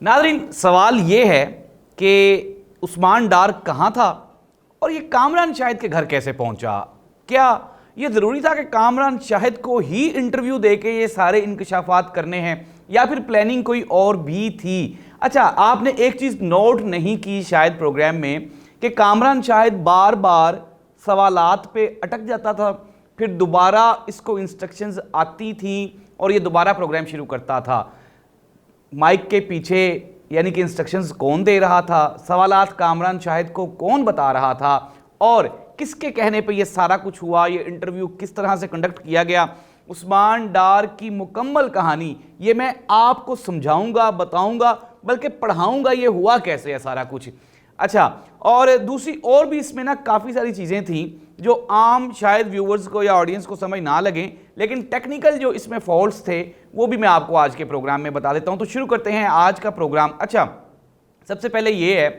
नाज़रीन, सवाल ये है कि उस्मान डार कहाँ था और ये कामरान शाहिद के घर कैसे पहुंचा। क्या ये ज़रूरी था कि कामरान शाहिद को ही इंटरव्यू देके ये सारे इंकशाफात करने हैं या फिर प्लानिंग कोई और भी थी। अच्छा, आपने एक चीज़ नोट नहीं की शायद प्रोग्राम में कि कामरान शाहिद बार बार सवालात पे अटक जाता था, फिर दोबारा इसको इंस्ट्रक्शंस आती थी और ये दोबारा प्रोग्राम शुरू करता था। माइक के पीछे यानी कि इंस्ट्रक्शंस कौन दे रहा था, सवालात कामरान शाहिद को कौन बता रहा था और किसके कहने पे ये सारा कुछ हुआ, ये इंटरव्यू किस तरह से कंडक्ट किया गया, उस्मान डार की मुकम्मल कहानी ये मैं आपको समझाऊंगा, बताऊंगा, बल्कि पढ़ाऊंगा ये हुआ कैसे है सारा कुछ। अच्छा, और दूसरी और भी इसमें ना काफ़ी सारी चीज़ें थी जो आम शायद व्यूवर्स को या ऑडियंस को समझ ना लगें, लेकिन टेक्निकल जो इसमें फॉल्ट्स थे वो भी मैं आपको आज के प्रोग्राम में बता देता हूं। तो शुरू करते हैं आज का प्रोग्राम। अच्छा, सबसे पहले ये है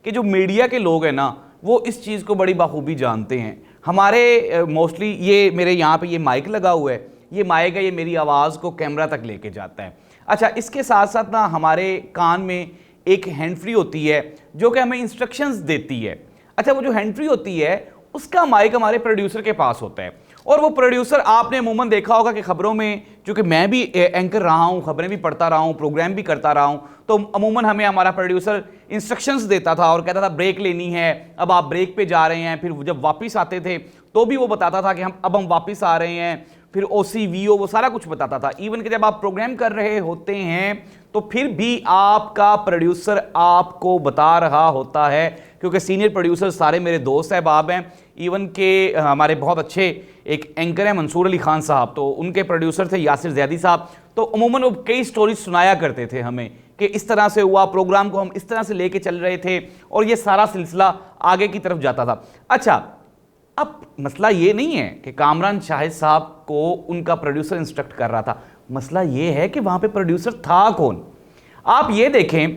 कि जो मीडिया के लोग हैं ना वो इस चीज़ को बड़ी बखूबी जानते हैं। हमारे मोस्टली ये मेरे यहाँ पे ये माइक लगा हुआ है, ये माइक है, ये मेरी आवाज़ को कैमरा तक लेके जाता है। अच्छा, इसके साथ साथ ना हमारे कान में एक हैंड फ्री होती है जो कि हमें इंस्ट्रक्शंस देती है। अच्छा, वो जो हैंड फ्री होती है उसका माइक हमारे प्रोड्यूसर के पास होता है और वो प्रोड्यूसर आपने अमूमन देखा होगा कि खबरों में, चूँकि मैं भी एंकर रहा हूँ, खबरें भी पढ़ता रहा हूँ, प्रोग्राम भी करता रहा हूँ, तो अमूमन हमें हमारा प्रोड्यूसर इंस्ट्रक्शंस देता था और कहता था ब्रेक लेनी है, अब आप ब्रेक पे जा रहे हैं। फिर जब वापस आते थे तो भी वो बताता था कि हम वापस आ रहे हैं, फिर OCVO वो सारा कुछ बताता था। इवन कि जब आप प्रोग्राम कर रहे होते हैं तो फिर भी आपका प्रोड्यूसर आपको बता रहा होता है, क्योंकि सीनियर प्रोड्यूसर सारे मेरे दोस्त अहबाब हैं। इवन के हमारे बहुत अच्छे एक एंकर हैं मंसूर अली खान साहब, तो उनके प्रोड्यूसर थे यासिर ज़ैदी साहब। तो अमूमन वो कई स्टोरीज सुनाया करते थे हमें कि इस तरह से हुआ, प्रोग्राम को हम इस तरह से लेके चल रहे थे और ये सारा सिलसिला आगे की तरफ जाता था। अच्छा, अब मसला ये नहीं है कि कामरान शाहिद साहब को उनका प्रोड्यूसर इंस्ट्रक्ट कर रहा था, मसला ये है कि वहाँ पे प्रोड्यूसर था कौन। आप ये देखें,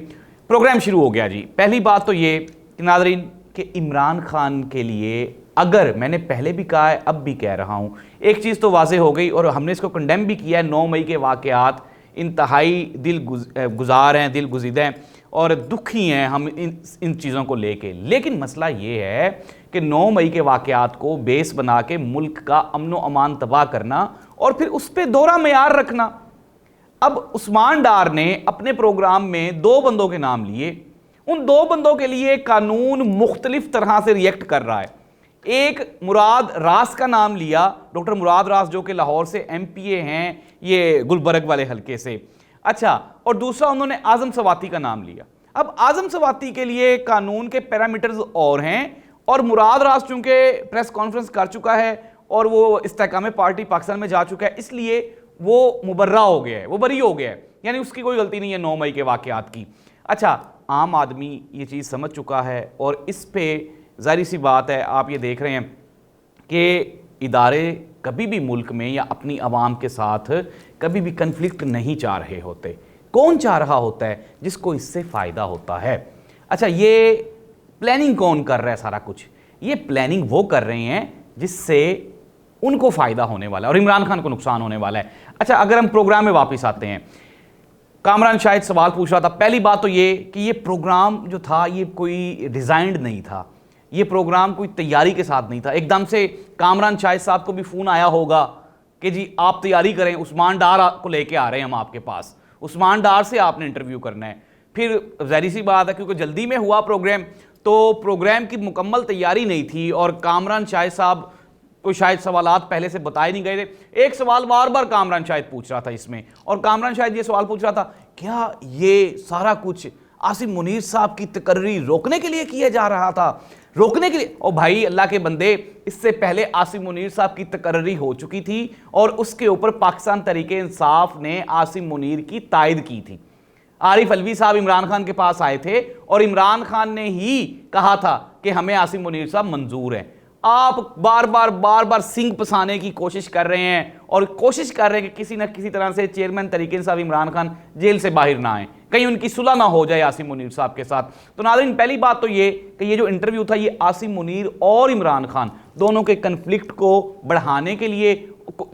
प्रोग्राम शुरू हो गया जी। पहली बात तो ये कि नाज़रीन कि इमरान खान के लिए, अगर मैंने पहले भी कहा है अब भी कह रहा हूँ, एक चीज़ तो वाज़ेह हो गई और हमने इसको कंडेम भी किया है। 9 मई के वाक़यात इंतहाई दिल गुजार हैं, दिल गुज़िदा हैं और दुखी हैं हम इन चीज़ों को लेके। लेकिन मसला ये है कि 9 मई के वाक़यात को बेस बना के मुल्क का अमन व अमान तबाह करना और फिर उस पर दोहरा मेयार रखना। अब उस्मान डार ने अपने प्रोग्राम में 2 बंदों के नाम लिए, उन 2 बंदों के लिए कानून मुख्तलिफ तरह से रिएक्ट कर रहा है। एक मुराद रास का नाम लिया, डॉक्टर मुराद रास जो कि लाहौर से MPA हैं, ये गुलबर्ग वाले हलके से। अच्छा, और दूसरा उन्होंने आज़म सवाती का नाम लिया। अब आज़म सवाती के लिए कानून के पैरामीटर्स और हैं और मुराद रास चूंकि प्रेस कॉन्फ्रेंस कर चुका है और वो इस्तेकाम पार्टी पाकिस्तान में जा चुका है, इसलिए वो मुबर्रा हो गया है, वो बरी हो गया है, यानी उसकी कोई गलती नहीं है 9 मई के वाक़यात की। अच्छा, आम आदमी ये चीज़ समझ चुका है और इस पे ज़ाहिर सी बात है, आप ये देख रहे हैं कि इदारे कभी भी मुल्क में या अपनी आवाम के साथ कभी भी कन्फ्लिक्ट नहीं चाह रहे होते। कौन चाह रहा होता है? जिसको इससे फ़ायदा होता है। अच्छा, ये प्लानिंग कौन कर रहा है सारा कुछ? ये प्लानिंग वो कर रहे हैं जिससे उनको फ़ायदा होने वाला है और इमरान खान को नुकसान होने वाला है। अच्छा, अगर हम प्रोग्राम में वापस आते हैं, कामरान शाहिद सवाल पूछ रहा था। पहली बात तो ये कि ये प्रोग्राम जो था ये कोई डिज़ाइंड नहीं था, ये प्रोग्राम कोई तैयारी के साथ नहीं था। एकदम से कामरान शाहिद साहब को भी फ़ोन आया होगा कि जी आप तैयारी करें, उस्मान डार को लेके आ रहे हैं हम आपके पास, उस्मान डार से आपने इंटरव्यू करना है। फिर ज़ाहिर सी बात है क्योंकि जल्दी में हुआ प्रोग्राम, तो प्रोग्राम की मुकम्मल तैयारी नहीं थी और कामरान शाहिद साहब को शायद सवालात पहले से बताए नहीं गए थे। एक सवाल बार बार कामरान शाहिद पूछ रहा था इसमें, और कामरान शाहिद ये सवाल पूछ रहा था, क्या ये सारा कुछ आसिम मुनीर साहब की तकर्री रोकने के लिए किया जा रहा था? रोकने के लिए? ओ भाई अल्लाह के बंदे, इससे पहले आसिम मुनीर साहब की तकर्री हो चुकी थी और उसके ऊपर पाकिस्तान तहरीक इंसाफ ने आसिम मुनीर की तायद की थी। आरिफ अलवी साहब इमरान खान के पास आए थे और इमरान खान ने ही कहा था कि हमें आसिम मुनीर साहब मंजूर हैं। आप बार बार सिंग पसाने की कोशिश कर रहे हैं और कोशिश कर रहे हैं कि किसी न किसी तरह से चेयरमैन तरीके साहब इमरान खान जेल से बाहर ना आए, कहीं उनकी सुलह ना हो जाए आसिम मुनीर साहब के साथ। तो नाज़रीन, पहली बात तो ये कि ये जो इंटरव्यू था ये आसिम मुनीर और इमरान खान दोनों के कन्फ्लिक्ट को बढ़ाने के लिए,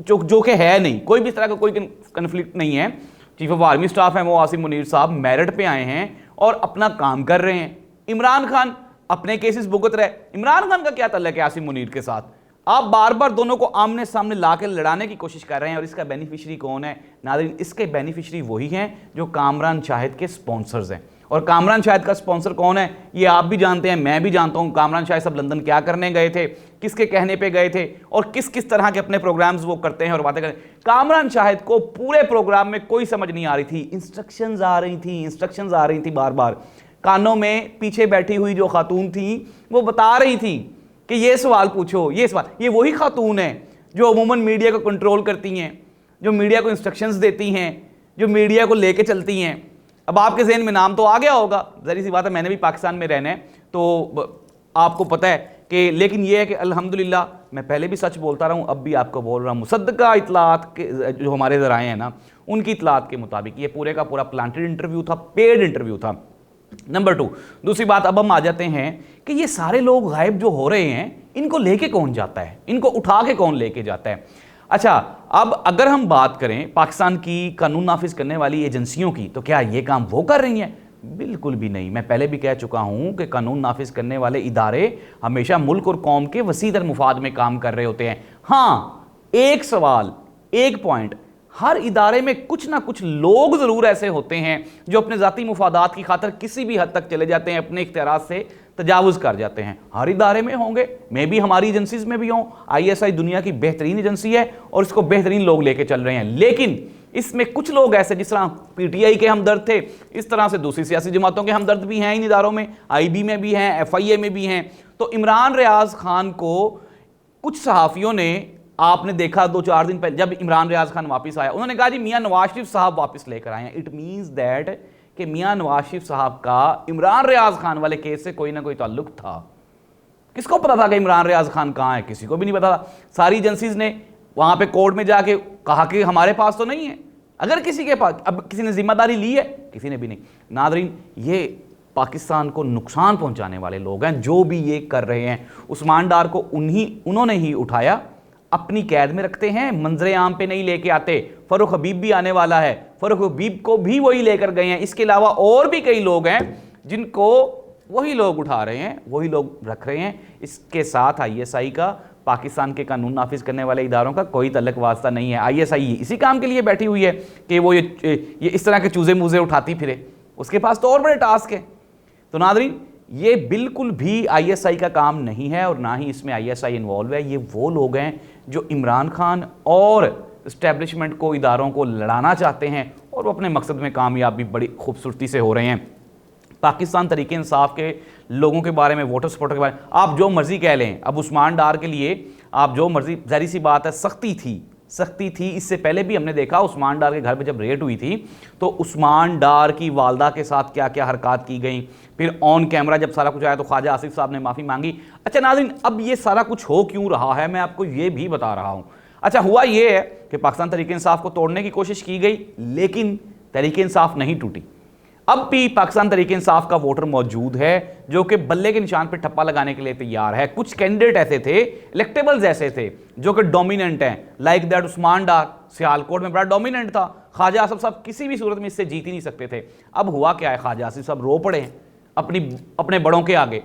जो कि है नहीं, कोई भी इस तरह का कोई कन्फ्लिक्ट नहीं है, चीफ ऑफ आर्मी स्टाफ हैं वो आसिम मुनीर साहब मेरिट पे आए हैं और अपना काम कर रहे हैं। इमरान खान अपने केसेस भुगत रहे। इमरान खान का क्या ताल्लुक है आसिम मुनीर के साथ? आप बार बार दोनों को आमने सामने लाकर लड़ाने की कोशिश कर रहे हैं और इसका बेनिफिशियरी कौन है? नाज़रीन, इसके बेनिफिशियरी वही हैं जो कामरान शाहिद के स्पॉन्सर्स हैं। और कामरान शाहिद का स्पॉन्सर कौन है ये आप भी जानते हैं, मैं भी जानता हूं। कामरान शाहिद सब लंदन क्या करने गए थे, किसके कहने पे गए थे और किस किस तरह के अपने प्रोग्राम्स वो करते हैं और बातें करते हैं। कामरान शाहिद को पूरे प्रोग्राम में कोई समझ नहीं आ रही थी, इंस्ट्रक्शंस आ रही थी बार बार कानों में। पीछे बैठी हुई जो खातून थी वो बता रही थी कि ये सवाल पूछो, ये सवाल। ये वही खातून है जो अमूमन मीडिया को कंट्रोल करती हैं, जो मीडिया को इंस्ट्रक्शंस देती हैं, जो मीडिया को लेके चलती हैं। अब आपके ज़हन में नाम तो आ गया होगा, ज़ाहिर सी बात है, मैंने भी पाकिस्तान में रहना है तो आपको पता है कि, लेकिन यह है कि अल्हम्दुलिल्लाह मैं पहले भी सच बोलता रहा हूँ, अब भी आपको बोल रहा हूँ, मुसद्दका इतलात के जो हमारे ज़राए हैं ना, उनकी इतलात के मुताबिक ये पूरे का पूरा प्लांटेड इंटरव्यू था, पेड इंटरव्यू था। नंबर 2, दूसरी बात, अब हम आ जाते हैं कि ये सारे लोग गायब जो हो रहे हैं इनको लेके कौन जाता है, इनको उठा के कौन लेके जाता है? अच्छा, अब अगर हम बात करें पाकिस्तान की कानून नाफिज करने वाली एजेंसियों की, तो क्या ये काम वो कर रही हैं? बिल्कुल भी नहीं। मैं पहले भी कह चुका हूं कि कानून नाफिज करने वाले इदारे हमेशा मुल्क और कौम के वसीदर मुफाद में काम कर रहे होते हैं। हाँ, एक सवाल, एक पॉइंट, हर इदारे में कुछ ना कुछ लोग जरूर ऐसे होते हैं जो अपने जाती मुफादात की खातर किसी भी हद तक चले जाते हैं, अपने इख्तियारात से तजावुज़ कर जाते हैं। हर इदारे में होंगे, मैं भी हमारी एजेंसीज में भी हूँ। ISI दुनिया की बेहतरीन एजेंसी है और इसको बेहतरीन लोग लेके चल रहे हैं, लेकिन इसमें कुछ लोग ऐसे, जिस तरह PTI के हमदर्द थे, इस तरह से दूसरी सियासी जमातों के हमदर्द भी हैं इन इदारों में, IB में भी हैं, FIA में भी हैं। तो इमरान रियाज खान को कुछ सहाफ़ियों ने, आपने देखा 2-4 दिन पहले जब इमरान रियाज खान वापस आया, उन्होंने कहा जी मियां नवाज शरीफ साहब वापस लेकर आए हैं। इट मीन्स दैट कि मियां नवाज शरीफ साहब का इमरान रियाज खान वाले केस से कोई ना कोई ताल्लुक था। किसको पता था कि इमरान रियाज खान कहाँ है? किसी को भी नहीं पता था। सारी एजेंसीज ने वहां पे कोर्ट में जाके कहा कि हमारे पास तो नहीं है। अगर किसी के पास, अब किसी ने जिम्मेदारी ली है? किसी ने भी नहीं। नादरीन, ये पाकिस्तान को नुकसान पहुंचाने वाले लोग हैं जो भी ये कर रहे हैं। उस्मान डार को उन्होंने ही उठाया, अपनी कैद में रखते हैं, मंजरे आम पे नहीं लेके आते। फरूख हबीब भी आने वाला है, फरूख हबीब को भी वही लेकर गए हैं। इसके अलावा और भी कई लोग हैं जिनको वही लोग उठा रहे हैं, वही लोग रख रहे हैं। इसके साथ ISI का, पाकिस्तान के कानून नाफिज करने वाले इदारों का कोई तल्लक वास्ता नहीं है। ISI इसी काम के लिए बैठी हुई है कि वो ये इस तरह के चूजे मूजे उठाती फिरे, उसके पास तो और बड़े टास्क है। तो नादरीन, ये बिल्कुल भी ISI का काम नहीं है और ना ही इसमें ISI इन्वॉल्व है। ये वो लोग हैं जो इमरान खान और इस्टेब्लिशमेंट को, इदारों को लड़ाना चाहते हैं और वो अपने मकसद में कामयाब भी बड़ी खूबसूरती से हो रहे हैं। पाकिस्तान तरीके इंसाफ के लोगों के बारे में, वोटर सपोर्टर के बारे में आप जो मर्जी कह लें, अब उस्मान डार के लिए आप जो मर्जी, जाहिर सी बात है सख्ती थी। इससे पहले भी हमने देखा उस्मान डार के घर पे जब रेड हुई थी तो उस्मान डार की वालदा के साथ क्या क्या हरकत की गई। फिर ऑन कैमरा जब सारा कुछ आया तो ख्वाजा आसिफ साहब ने माफ़ी मांगी। अच्छा नाज़रीन, अब ये सारा कुछ हो क्यों रहा है मैं आपको ये भी बता रहा हूँ। अच्छा, हुआ ये है कि पाकिस्तान तरीके इंसाफ को तोड़ने की कोशिश की गई, लेकिन तरीके इंसाफ नहीं टूटी। अब भी पाकिस्तान तरीके इंसाफ का वोटर मौजूद है जो कि बल्ले के निशान पे ठप्पा लगाने के लिए तैयार है। कुछ कैंडिडेट ऐसे थे, इलेक्टेबल्स ऐसे थे जो कि डोमिनेंट हैं, लाइक दैट उस्मान डार सियालकोट में बड़ा डोमिनेंट था। ख्वाजा आसिफ साहब किसी भी सूरत में इससे जीत ही नहीं सकते थे। अब हुआ क्या है, ख्वाजा आसिफ साहब रो पड़े हैं अपने बड़ों के आगे,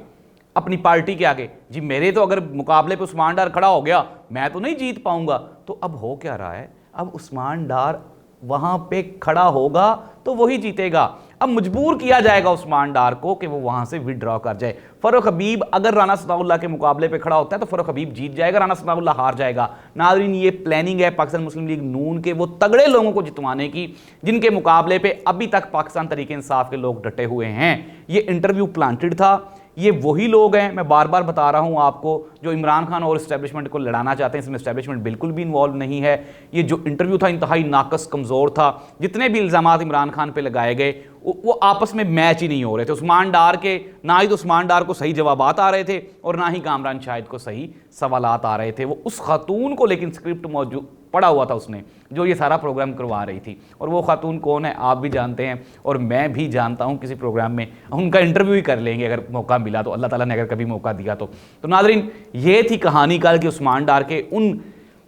अपनी पार्टी के आगे। जी मेरे तो अगर मुकाबले पे उस्मान डार खड़ा हो गया मैं तो नहीं जीत पाऊंगा। तो अब हो क्या रहा है, अब उस्मान डार वहां पे खड़ा होगा तो वही जीतेगा। अब मजबूर किया जाएगा उस्मान डार को कि वो वहां से विड्रॉ कर जाए। फरूख हबीब अगर राना सनाउल्लाह के मुकाबले पे खड़ा होता है तो फरूख हबीब जीत जाएगा, राना सनाउल्लाह हार जाएगा। नाज़रीन, ये प्लानिंग है पाकिस्तान मुस्लिम लीग नून के वो तगड़े लोगों को जितवाने की जिनके मुकाबले पे अभी तक पाकिस्तान तरीके इंसाफ के लोग डटे हुए हैं। ये इंटरव्यू प्लांटेड था। ये वही लोग हैं, मैं बार बार बता रहा हूं आपको, जो इमरान खान और इस्टेब्लिशमेंट को लड़ाना चाहते हैं। इसमें इस्टेब्लिशमेंट बिल्कुल भी इन्वॉल्व नहीं है। ये जो इंटरव्यू था इंतहाई नाकस, कमज़ोर था। जितने भी इल्ज़ामात इमरान खान पे लगाए गए वो आपस में मैच ही नहीं हो रहे थे। उस्मान डार के, ना ही तो उस्मान डार को सही जवाबात आ रहे थे और ना ही कामरान शाहिद को सही सवालात आ रहे थे। वो उस खातून को लेकिन स्क्रिप्ट मौजूद पड़ा हुआ था उसने, जो ये सारा प्रोग्राम करवा रही थी। और वो खातून कौन है आप भी जानते हैं और मैं भी जानता हूँ। किसी प्रोग्राम में उनका इंटरव्यू ही कर लेंगे अगर मौका मिला तो, अल्लाह ताला ने अगर कभी मौका दिया तो। नाज़रीन, ये थी कहानी कल कि उस्मान डार के उन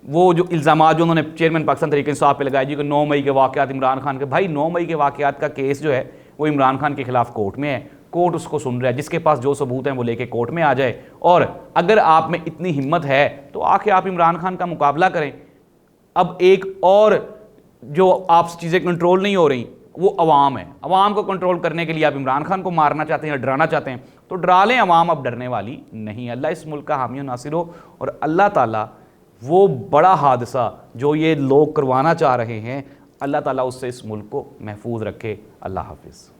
वो जो इल्ज़ामात जो उन्होंने चेयरमैन पाकिस्तान तहरीक इंसाफ पे लगाए जी कि 9 मई के वाक़यात इमरान खान के, भाई 9 मई के वाक़यात का केस जो है वो इमरान खान के खिलाफ कोर्ट में है, कोर्ट उसको सुन रहा है, जिसके पास जो सबूत हैं वो लेके कोर्ट में आ जाए। और अगर आप में इतनी हिम्मत है तो आके आप इमरान खान का मुकाबला करें। अब एक और जो आपसे चीज़ें कंट्रोल नहीं हो रही वो अवाम है, अवाम को कंट्रोल करने के लिए आप इमरान खान को मारना चाहते हैं या डराना चाहते हैं तो डरा लें, अवाम अब डरने वाली नहीं। अल्लाह इस मुल्क का हामी और नासिर हो, और अल्लाह ताला वो बड़ा हादसा जो ये लोग करवाना चाह रहे हैं, अल्लाह ताला उससे इस मुल्क को महफूज रखे। अल्लाह हाफिज़।